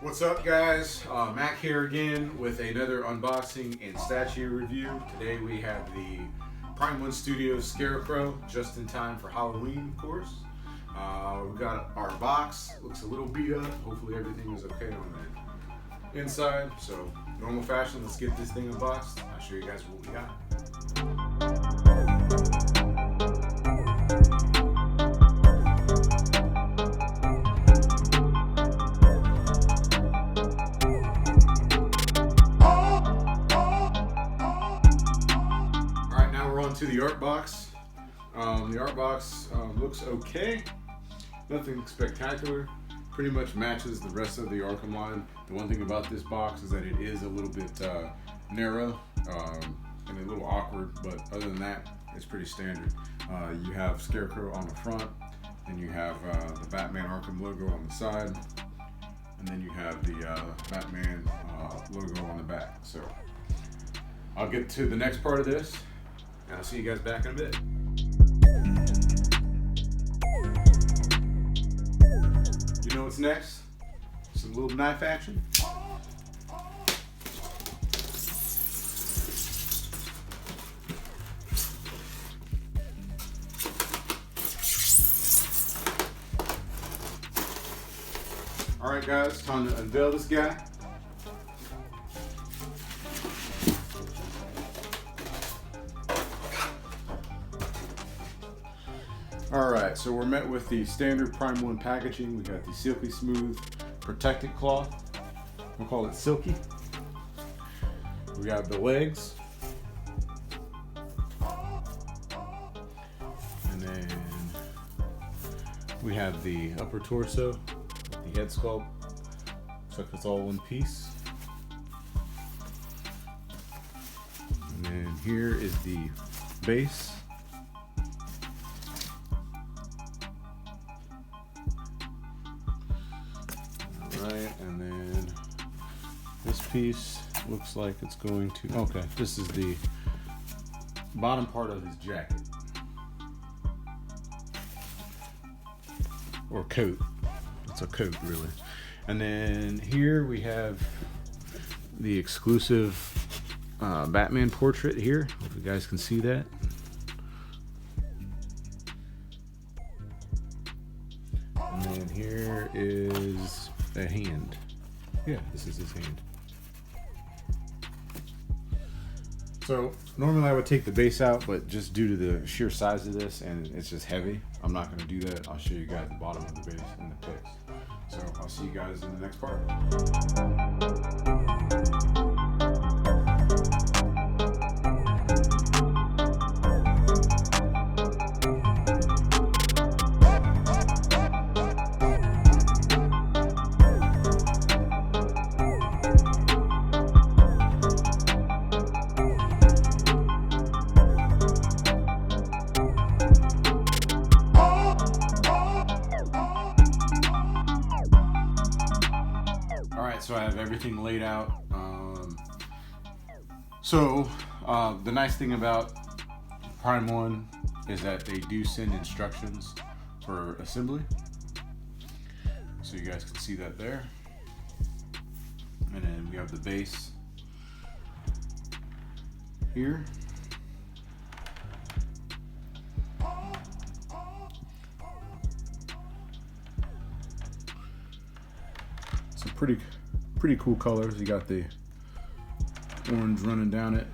What's up, guys? Mac here again with another unboxing and statue review. Today we have the Prime 1 Studios Scarecrow, just in time for Halloween, of course. We've got our box, looks a little beat up. Hopefully everything is okay on the inside. So, normal fashion, let's get this thing unboxed. I'll show you guys what we got. To the art box. The art box looks okay. Nothing spectacular. Pretty much matches the rest of the Arkham line. The one thing about this box is that it is a little bit narrow and a little awkward, but other than that, it's pretty standard. You have Scarecrow on the front, then you have the Batman Arkham logo on the side, and then you have the Batman logo on the back. So I'll get to the next part of this, and I'll see you guys back in a bit. You know what's next? Some little knife action. Alright guys, time to unveil this guy. Alright, so we're met with the standard Prime 1 packaging. We got the silky smooth protected cloth. We'll call it silky. We have the legs. And then we have the upper torso, the head sculpt. Looks like it's all one piece. And then here is the base. Right, and then this piece looks like it's going to, okay, this is the bottom part of his jacket, or coat. It's a coat, really. And then here we have the exclusive Batman portrait here. Hope you guys can see that. And then here is a hand. Yeah, this is his hand. So normally I would take the base out, but just due to the sheer size of this and it's just heavy, I'm not going to do that. I'll show you guys the bottom of the base and the picks. So I'll see you guys in the next part. So I have everything laid out. The nice thing about Prime 1 is that they do send instructions for assembly. So you guys can see that there. And then we have the base here. Some pretty cool colors. You got the orange running down it.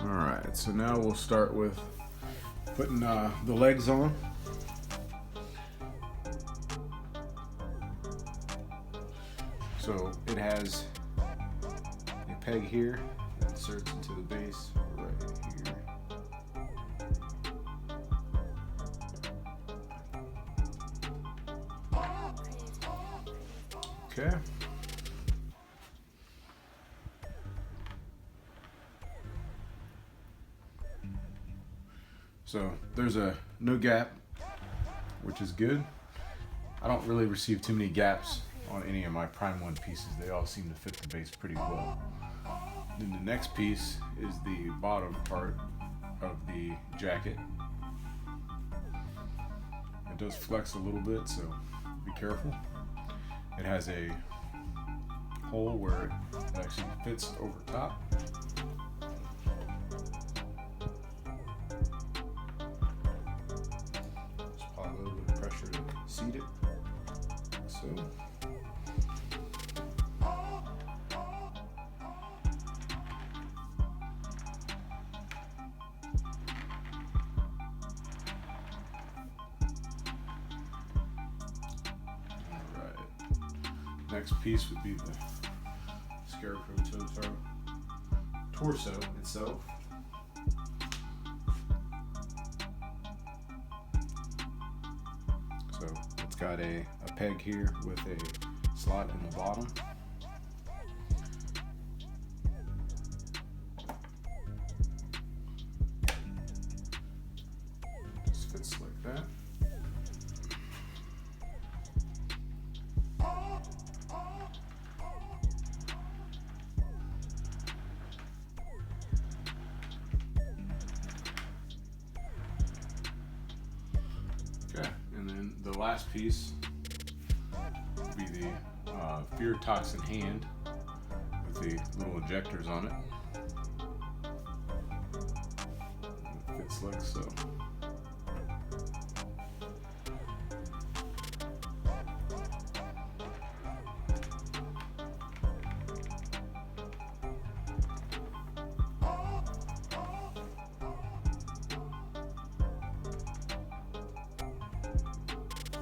Alright, so now we'll start with putting the legs on. So it has a peg here that inserts into the base right here. Okay. So there's no gap, which is good. I don't really receive too many gaps on any of my Prime 1 pieces. They all seem to fit the base pretty well. Then the next piece is the bottom part of the jacket. It does flex a little bit, so be careful. It has a hole where it actually fits over top. Just apply a little bit of pressure to seat it. So. Next piece would be the Scarecrow torso itself. So it's got a peg here with a slot in the bottom. Just fits like that. And then the last piece would be the fear toxin hand with the little injectors on it. It fits like so.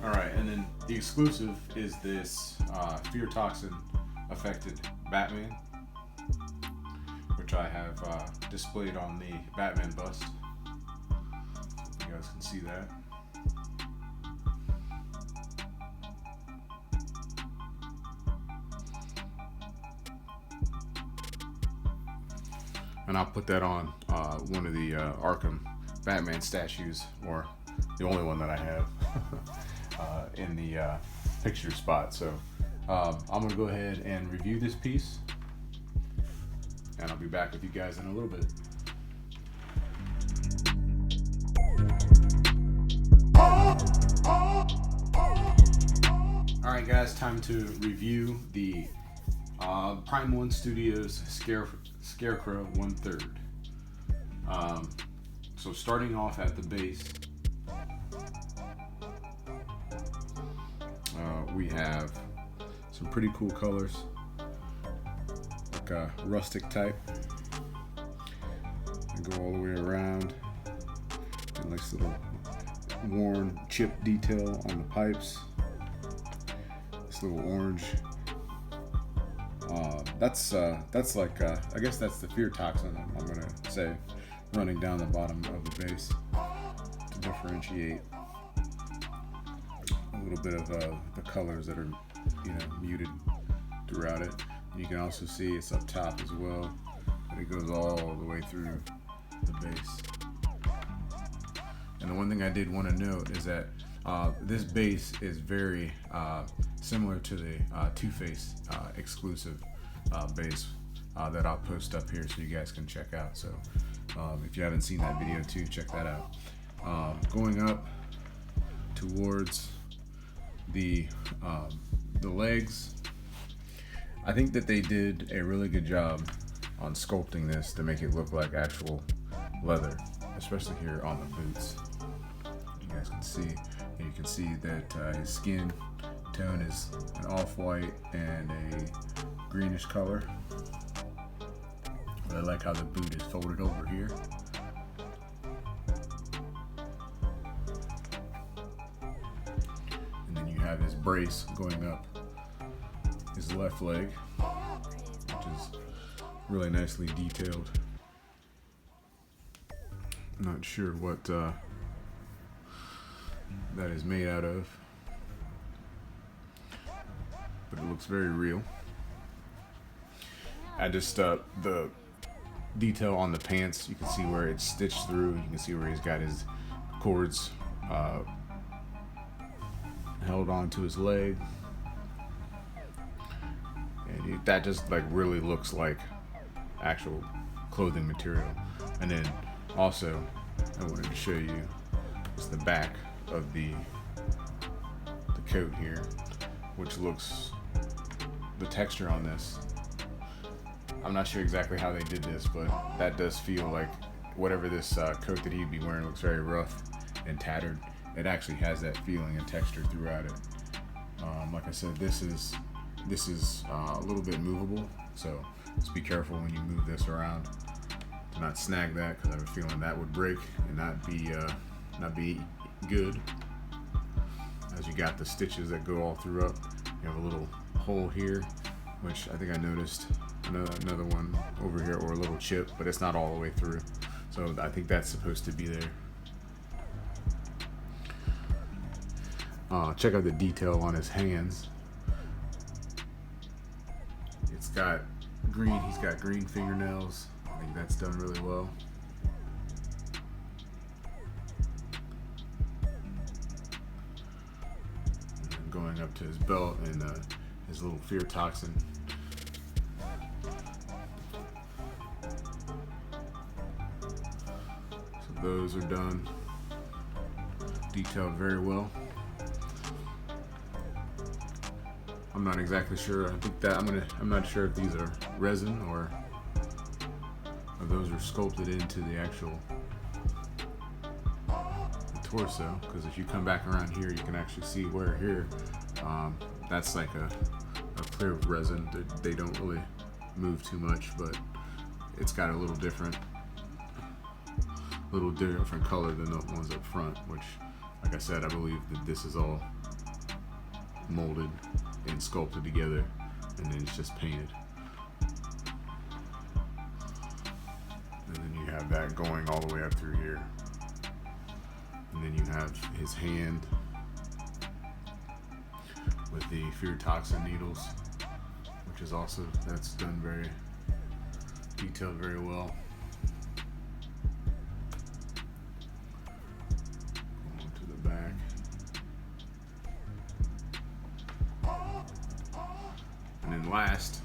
Alright, and then the exclusive is this fear toxin affected Batman, which I have displayed on the Batman bust. You guys can see that. And I'll put that on one of the Arkham Batman statues, or the only one that I have. In the picture spot. So I'm gonna go ahead and review this piece, and I'll be back with you guys in a little bit. Alright guys, time to review the Prime 1 Studios Scarecrow 1/3. So starting off at the base, we have some pretty cool colors, like a rustic type, and go all the way around. And nice little worn chip detail on the pipes. This little orange. That's like I guess that's the fear toxin, I'm gonna say, running down the bottom of the base to differentiate a little bit of the colors that are, muted throughout it. And you can also see it's up top as well, but it goes all the way through the base. And the one thing I did want to note is that this base is very similar to the Two-Face exclusive base that I'll post up here so you guys can check out. So if you haven't seen that video too, check that out. Going up towards the legs, I think that they did a really good job on sculpting this to make it look like actual leather, especially here on the boots. You guys can see, you can see that his skin tone is an off-white and a greenish color. I like how the boot is folded over here. And then you have his brace going up his left leg, which is really nicely detailed. I'm not sure what that is made out of, but it looks very real. I just the detail on the pants, you can see where it's stitched through. You can see where he's got his cords held onto his leg, and that just like really looks like actual clothing material. And then also I wanted to show you is the back of the coat here, which looks, the texture on this, I'm not sure exactly how they did this, but that does feel like whatever this coat that he'd be wearing looks very rough and tattered. It actually has that feeling and texture throughout it. Like I said, this is a little bit movable, so just be careful when you move this around to not snag that, because I have a feeling that would break and not be good. As you got the stitches that go all through up, you have a little hole here, which I think I noticed another one over here, or a little chip, but it's not all the way through. So I think that's supposed to be there. Check out the detail on his hands. It's got green, he's got green fingernails. I think that's done really well. And then going up to his belt and his little fear toxin. So those are done, detailed very well. I'm not exactly sure. I think that I'm not sure if these are resin or if those are sculpted into the actual torso. Because if you come back around here, you can actually see where here, that's like a clear resin. They don't really move too much, but it's got a little different color than the ones up front. Which, like I said, I believe that this is all molded and sculpted together, and then it's just painted. And then you have that going all the way up through here. And then you have his hand with the fear toxin needles, which is also, that's done very detailed very well. Going to the back. And then last,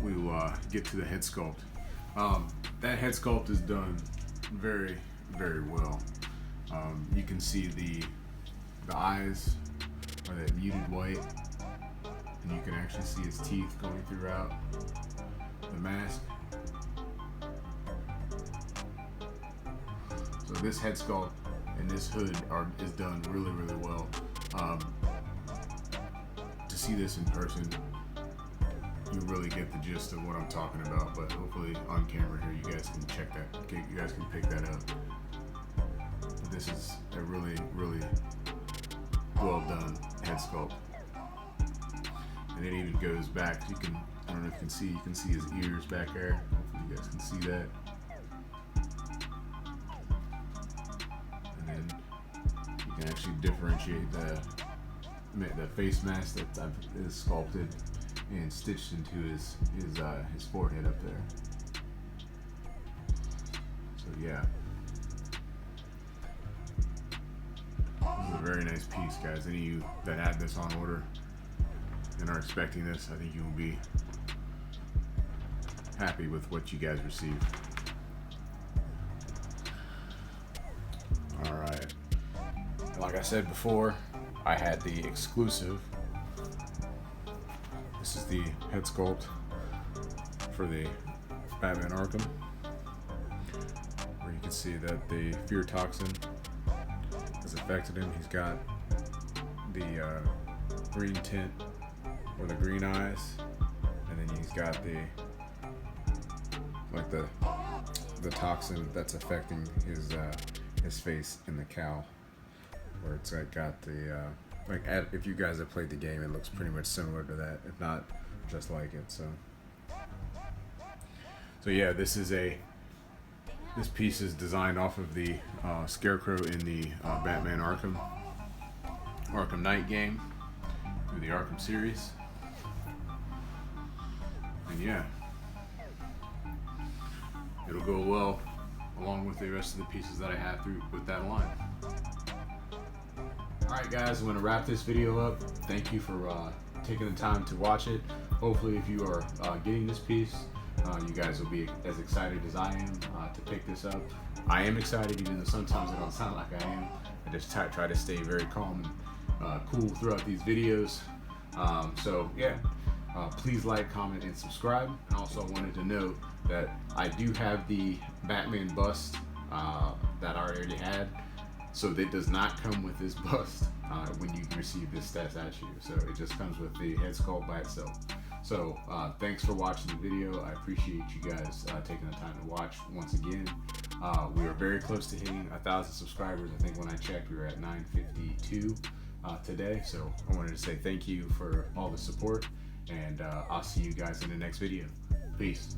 we will get to the head sculpt. That head sculpt is done very, very well. You can see the eyes are that muted white, and you can actually see his teeth going throughout the mask. So this head sculpt and this hood is done really, really well. To see this in person, you really get the gist of what I'm talking about, but hopefully on camera here you guys can check that, you guys can pick that up. This is a really, really well done head sculpt. And it even goes back, I don't know if you can see his ears back there. Hopefully you guys can see that. And then you can actually differentiate the face mask that is sculpted and stitched into his forehead up there. So yeah, this is a very nice piece, guys. Any of you that had this on order and are expecting this, I think you will be happy with what you guys received. All right, like I said before, I had the exclusive. This is the head sculpt for the Batman Arkham, where you can see that the fear toxin has affected him. He's got the green tint, or the green eyes, and then he's got the toxin that's affecting his face in the cowl, where it's got the if you guys have played the game, it looks pretty much similar to that, if not just like it. So yeah, this piece is designed off of the Scarecrow in the Batman Arkham Knight game through the Arkham series. And yeah, it'll go well along with the rest of the pieces that I have with that line. Alright guys, I'm going to wrap this video up. Thank you for taking the time to watch it. Hopefully if you are getting this piece, you guys will be as excited as I am to pick this up. I am excited, even though sometimes it don't sound like I am. I just try to stay very calm cool throughout these videos. So yeah, please like, comment, and subscribe. I also wanted to note that I do have the Batman bust that I already had, so that does not come with this bust when you receive this statue. So it just comes with the head sculpt by itself. So thanks for watching the video. I appreciate you guys taking the time to watch once again. We are very close to hitting 1,000 subscribers. I think when I checked, we were at 952 today. So I wanted to say thank you for all the support, and I'll see you guys in the next video. Peace.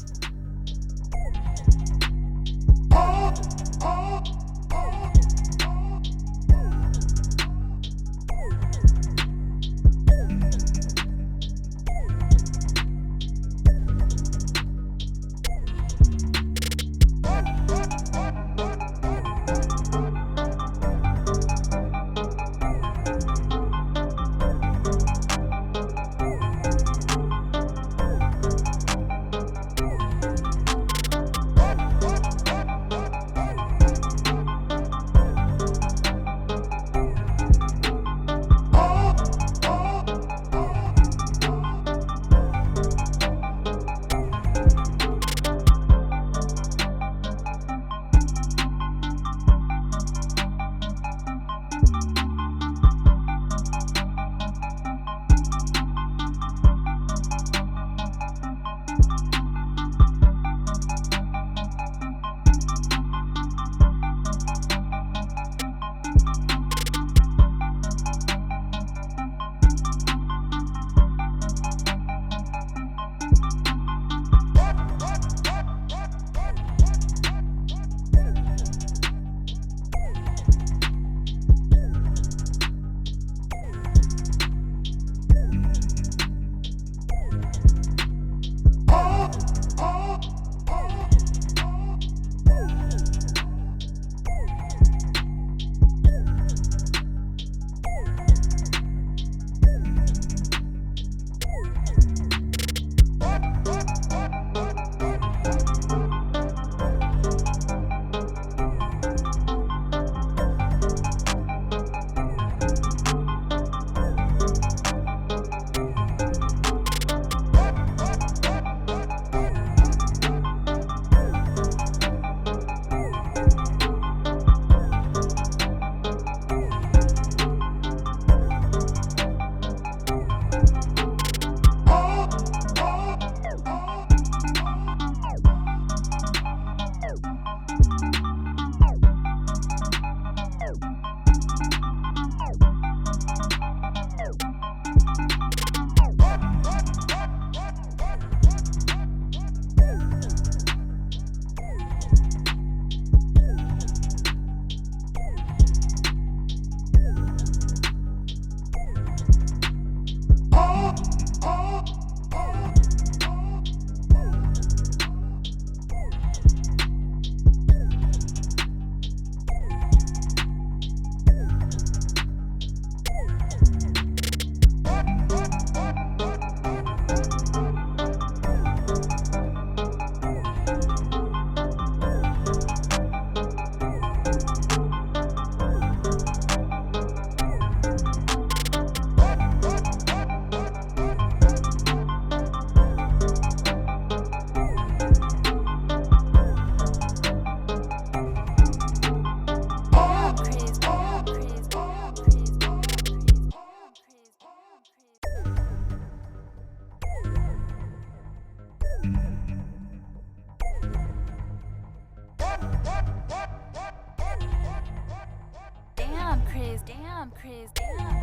Damn, Chris, damn.